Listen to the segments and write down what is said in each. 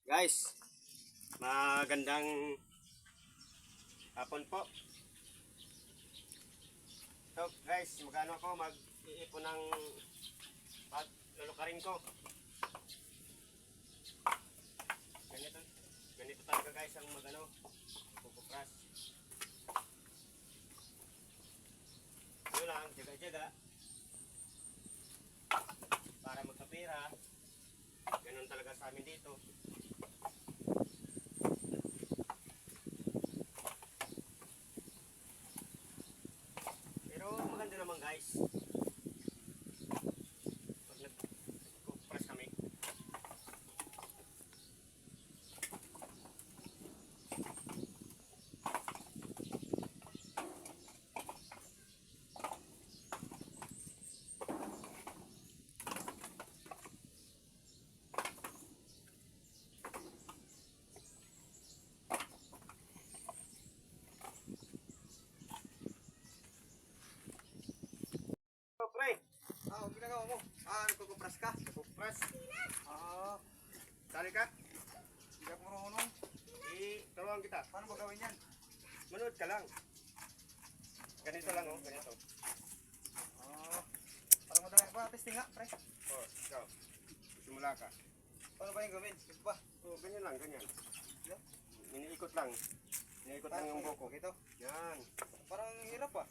Guys, magandang hapon po. So guys, magano ako mag-iipon ng paglulukarin ko. Ganito talaga guys ang magano, pupupras. Yun lang, jaga-jaga. Para magkapira. Ganun talaga sa amin dito. Pero maganda naman guys. Pag nag-press kami. So, pre, Ang ginagawa mo? Nagkukupras ka? nag-press. Ah, Sali ka? hindi ako marunong. Turuan kita. Paano ba gawin yan? Manood ka lang. Ganito lang oh, ganito. Parang madali ba? Testing nga, pre. Oh, ikaw. Simula ka. Paano ba yung gawin? Ito ba? Oh, ganyan lang, ganyan. Yan? Iniikot lang. Iniikot lang yung buko. Ito. Yan. Parang hirap ah.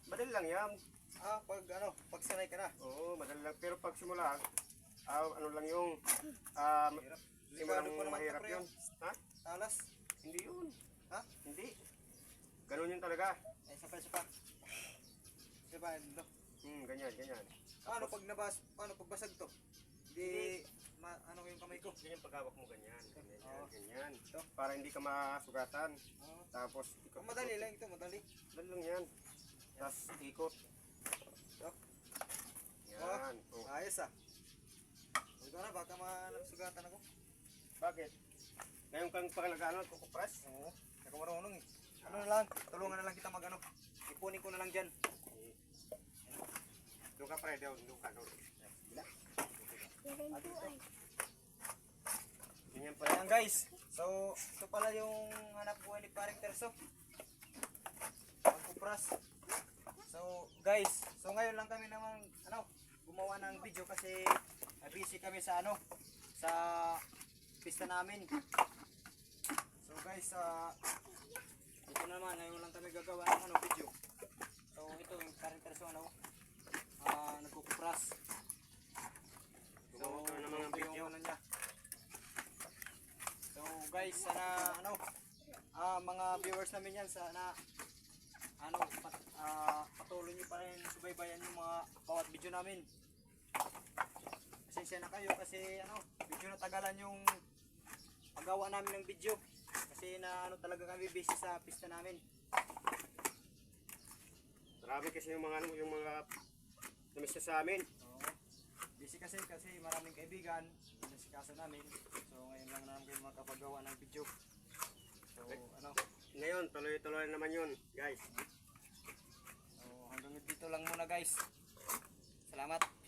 Madali lang yan. Pag sanay ka na. Oo, madali lang. Pero pag simula, ano lang yung, Hirap. simulang Delikado pa naman mahirap ito, pre, yun. Ha? Talas. Hindi yun. Ha? Hindi. Ganun yun talaga. Ay, isa pa. Diba? Ito. Ganyan, ganyan. Paano pag basag to? Hindi, ano yung kamay ko? Ganyan paghawak mo, ganyan. Ganyan, Oo. ganyan. Ito. Para hindi ka masugatan. Ah, Tapos, ikot. madali lang ito, madali. Madali lang yan. Tapos, ikot. Ito. Yan. Oh. Ayos ah. Ito na, baka masugatan ako. Bakit? Ngayon kang pag-ano, kukupras? Oo. Hindi ako marunong eh. Ano na lang, tulungan na lang kita mag-ano. Ipunin ko na lang dyan. Doon ka pre, doon ka. Ganyan pa Ayan guys, so ito pala yung hanap buhay ni Paring Terso. Magkupras. So guys, so ngayon lang kami naman gumawa ng video kasi busy kami sa sa pista namin. So guys, ito naman ngayon lang kami gagawa ng video. So ito yung Paring Terso nagkukupras. So gumawa ka na ng mga ito video. yung niya. So guys, sana mga viewers namin yan, sana patuloy niyo pa rin subaybayan yung mga bawat video namin. Pasensya na kayo kasi medyo natagalan yung paggawa namin ng video kasi talaga kami busy sa pista namin. Marami kasi yung mga namisa sa amin. Oo. Busy kasi maraming kaibigan nasikaso namin. So ngayon lang namin kayo makapagawa ng video. So Ngayon, tuloy-tuloy naman yun, guys. so hanggang dito lang muna guys. Salamat.